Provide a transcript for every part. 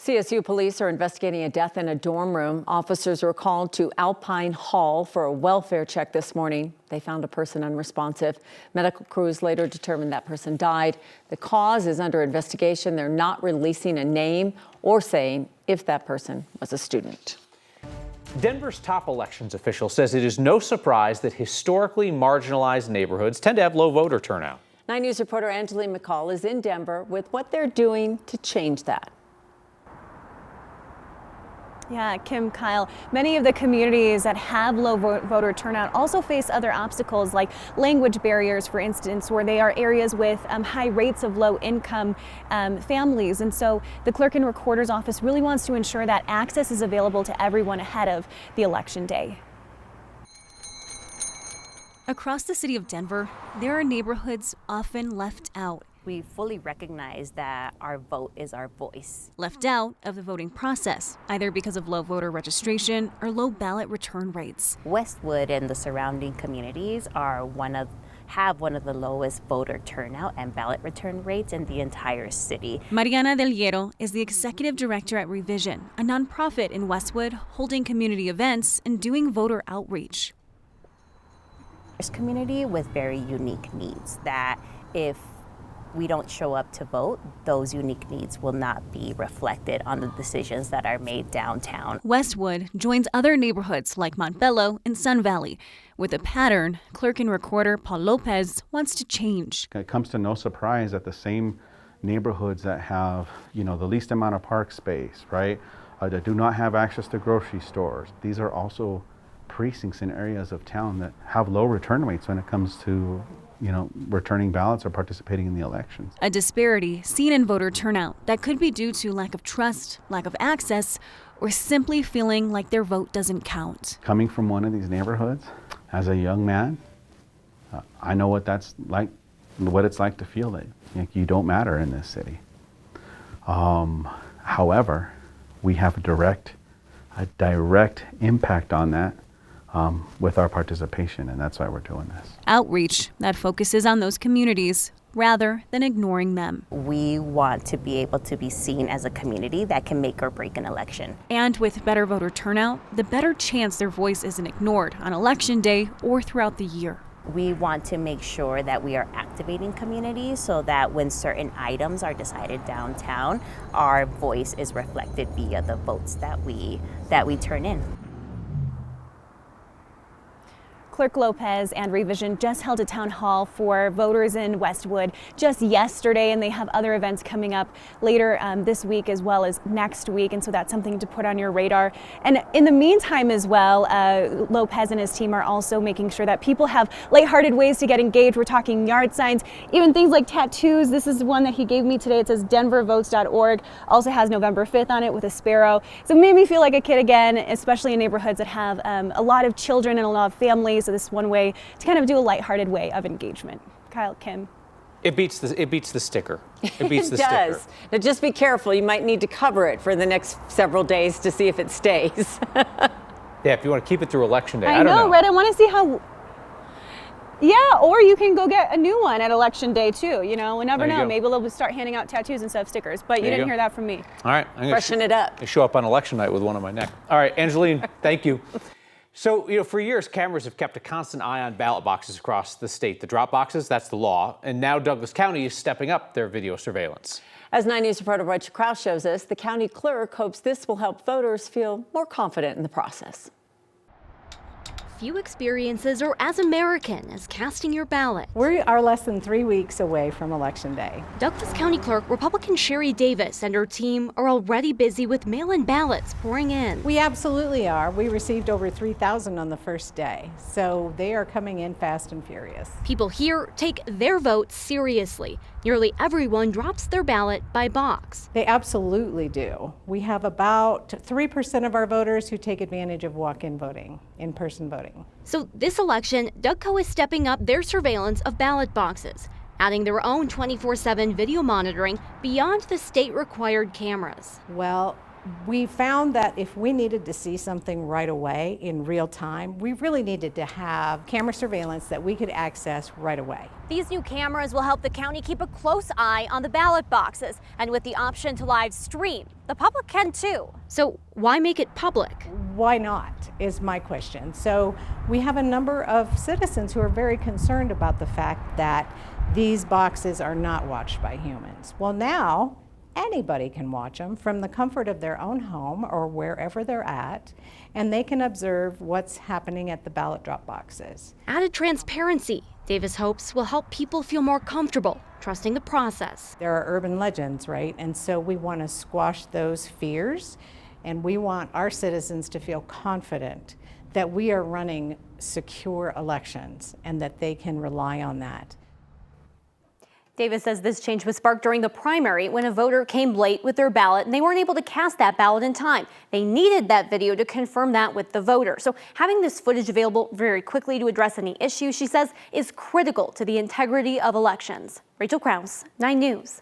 CSU Police are investigating a death in a dorm room. Officers were called to Alpine Hall for a welfare check this morning. They found a person unresponsive. Medical crews later determined that person died. The cause is under investigation. They're not releasing a name or saying if that person was a student. Denver's top elections official says it is no surprise that historically marginalized neighborhoods tend to have low voter turnout. 9 News reporter Angeline McCall is in Denver with what they're doing to change that. Yeah, Kim, Kyle, many of the communities that have low voter turnout also face other obstacles like language barriers, for instance, where they are areas with high rates of low income families. And so the clerk and recorder's office really wants to ensure that access is available to everyone ahead of the election day. Across the city of Denver, there are neighborhoods often left out. We fully recognize that our vote is our voice. Left out of the voting process, either because of low voter registration or low ballot return rates. Westwood and the surrounding communities have one of the lowest voter turnout and ballot return rates in the entire city. Mariana Del Hierro is the executive director at Revision, a nonprofit in Westwood holding community events and doing voter outreach. There's a community with very unique needs that if we don't show up to vote, those unique needs will not be reflected on the decisions that are made downtown. Westwood joins other neighborhoods like Montbello and Sun Valley with a pattern clerk and recorder Paul Lopez wants to change. It comes to no surprise that the same neighborhoods that have, the least amount of park space, right, that do not have access to grocery stores, these are also precincts in areas of town that have low return rates when it comes to returning ballots or participating in the elections. A disparity seen in voter turnout that could be due to lack of trust, lack of access, or simply feeling like their vote doesn't count. Coming from one of these neighborhoods, as a young man, I know what that's like, what it's like to feel that you don't matter in this city. However, we have a direct impact on that with our participation, and that's why we're doing this. Outreach that focuses on those communities rather than ignoring them. We want to be able to be seen as a community that can make or break an election. And with better voter turnout, the better chance their voice isn't ignored on election day or throughout the year. We want to make sure that we are activating communities so that when certain items are decided downtown, our voice is reflected via the votes that we turn in. Clerk Lopez and Revision just held a town hall for voters in Westwood just yesterday, and they have other events coming up later this week as well as next week, and so that's something to put on your radar. And in the meantime as well, Lopez and his team are also making sure that people have lighthearted ways to get engaged. We're talking yard signs, even things like tattoos. This is one that he gave me today. It says denvervotes.org. Also has November 5th on it with a sparrow. So it made me feel like a kid again, especially in neighborhoods that have a lot of children and a lot of families. So this is one way to kind of do a lighthearted way of engagement. Kyle, Kim. It beats the sticker. It beats the It does. sticker. Now just be careful. You might need to cover it for the next several days to see if it stays. Yeah, if you want to keep it through election day. I don't know. Red. I want to see how. Yeah, or you can go get a new one at election day too. We never know. Go. Maybe they'll start handing out tattoos instead of stickers. But you didn't hear that from me. All right, I'm Freshen it up. I show up on election night with one on my neck. All right, Angeline, thank you. So, for years, cameras have kept a constant eye on ballot boxes across the state. The drop boxes, that's the law. And now Douglas County is stepping up their video surveillance. As 9 News reporter Roger Krause shows us, the county clerk hopes this will help voters feel more confident in the process. Few experiences are as American as casting your ballot. We are less than 3 weeks away from Election Day. Douglas County Clerk Republican Sherry Davis and her team are already busy with mail-in ballots pouring in. We absolutely are. We received over 3,000 on the first day, so they are coming in fast and furious. People here take their vote seriously. Nearly everyone drops their ballot by box. They absolutely do. We have about 3% of our voters who take advantage of walk-in voting, in-person voting. So this election, Dougco is stepping up their surveillance of ballot boxes, adding their own 24/7 video monitoring beyond the state-required cameras. Well, We found that if we needed to see something right away in real time, we really needed to have camera surveillance that we could access right away. These new cameras will help the county keep a close eye on the ballot boxes. And with the option to live stream, the public can too. So why make it public? Why not, is my question. So we have a number of citizens who are very concerned about the fact that these boxes are not watched by humans. Well, now anybody can watch them from the comfort of their own home or wherever they're at, and they can observe what's happening at the ballot drop boxes. Added transparency, Davis hopes, will help people feel more comfortable trusting the process. There are urban legends, right? And so we want to squash those fears, and we want our citizens to feel confident that we are running secure elections and that they can rely on that. Davis says this change was sparked during the primary when a voter came late with their ballot and they weren't able to cast that ballot in time. They needed that video to confirm that with the voter. So having this footage available very quickly to address any issues, she says, is critical to the integrity of elections. Rachel Krause, 9 News.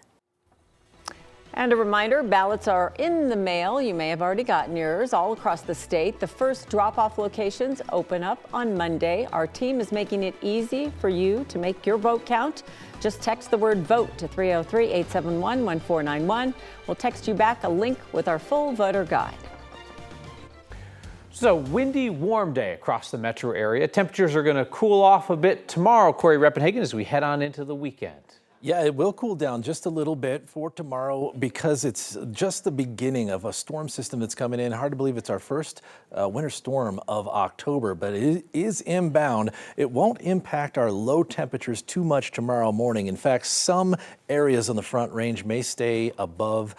And a reminder, ballots are in the mail. You may have already gotten yours all across the state. The first drop-off locations open up on Monday. Our team is making it easy for you to make your vote count. Just text the word VOTE to 303-871-1491. We'll text you back a link with our full voter guide. So, windy, warm day across the metro area. Temperatures are going to cool off a bit tomorrow, Corey Reppenhagen, as we head on into the weekend. Yeah, it will cool down just a little bit for tomorrow because it's just the beginning of a storm system that's coming in. Hard to believe it's our first winter storm of October, but it is inbound. It won't impact our low temperatures too much tomorrow morning. In fact, some areas on the Front Range may stay above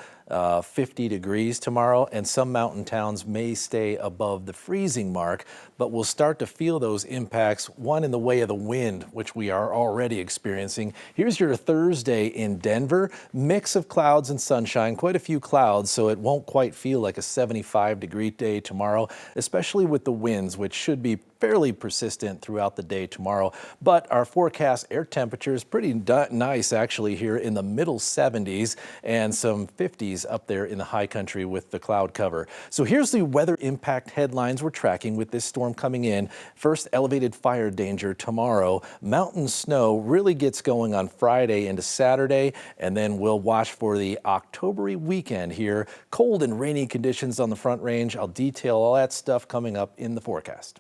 50 degrees tomorrow, and some mountain towns may stay above the freezing mark, but we'll start to feel those impacts, one in the way of the wind, which we are already experiencing. Here's your Thursday in Denver, mix of clouds and sunshine, quite a few clouds, so it won't quite feel like a 75-degree day tomorrow, especially with the winds, which should be fairly persistent throughout the day tomorrow. But our forecast air temperature is pretty nice actually here in the middle 70s and some 50s up there in the high country with the cloud cover. So here's the weather impact headlines we're tracking with this storm coming in. First, elevated fire danger tomorrow. Mountain snow really gets going on Friday into Saturday, and then we'll watch for the October-y weekend here. Cold and rainy conditions on the Front Range. I'll detail all that stuff coming up in the forecast.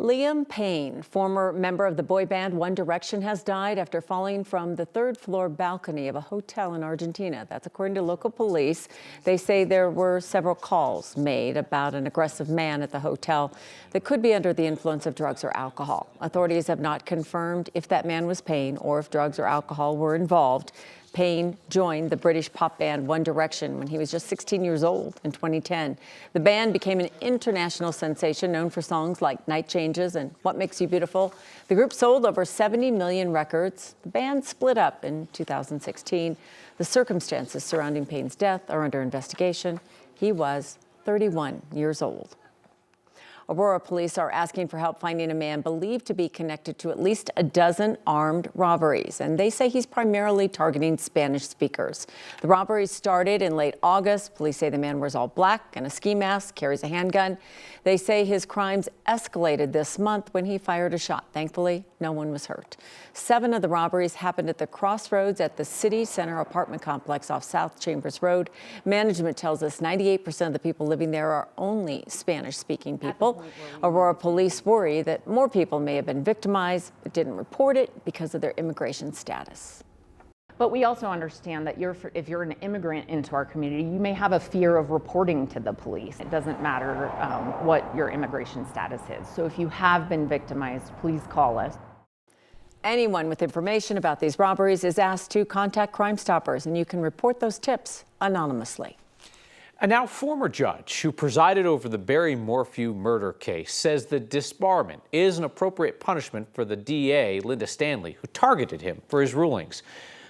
Liam Payne, former member of the boy band One Direction, has died after falling from the third-floor balcony of a hotel in Argentina. That's according to local police. They say there were several calls made about an aggressive man at the hotel that could be under the influence of drugs or alcohol. Authorities have not confirmed if that man was Payne or if drugs or alcohol were involved. Payne joined the British pop band One Direction when he was just 16 years old in 2010. The band became an international sensation, known for songs like Night Changes and What Makes You Beautiful. The group sold over 70 million records. The band split up in 2016. The circumstances surrounding Payne's death are under investigation. He was 31 years old. Aurora police are asking for help finding a man believed to be connected to at least a dozen armed robberies, and they say he's primarily targeting Spanish speakers. The robberies started in late August. Police say the man wears all black and a ski mask, carries a handgun. They say his crimes escalated this month when he fired a shot. Thankfully, no one was hurt. 7 of the robberies happened at the crossroads at the City Center apartment complex off South Chambers Road. Management tells us 98% of the people living there are only Spanish-speaking people. Aurora police worry that more people may have been victimized but didn't report it because of their immigration status. But we also understand that if you're an immigrant into our community, you may have a fear of reporting to the police. It doesn't matter what your immigration status is. So if you have been victimized, please call us. Anyone with information about these robberies is asked to contact Crime Stoppers, and you can report those tips anonymously. A now former judge who presided over the Barry Morphew murder case says the disbarment is an appropriate punishment for the DA, Linda Stanley, who targeted him for his rulings.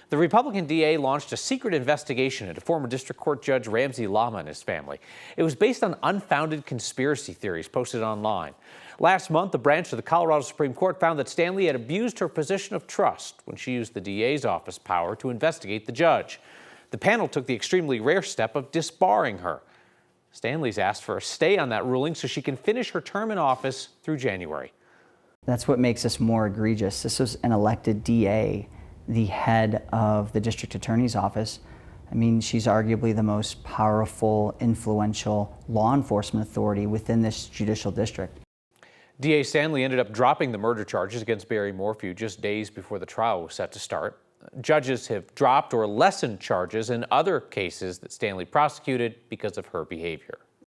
The Republican DA launched a secret investigation into former District Court Judge Ramsey Lama and his family. It was based on unfounded conspiracy theories posted online. Last month, a branch of the Colorado Supreme Court found that Stanley had abused her position of trust when she used the DA's office power to investigate the judge. The panel took the extremely rare step of disbarring her. Stanley's asked for a stay on that ruling so she can finish her term in office through January. That's what makes this more egregious. This was an elected DA, the head of the district attorney's office. I mean, she's arguably the most powerful, influential law enforcement authority within this judicial district. DA Stanley ended up dropping the murder charges against Barry Morphew just days before the trial was set to start. Judges have dropped or lessened charges in other cases that Stanley prosecuted because of her behavior.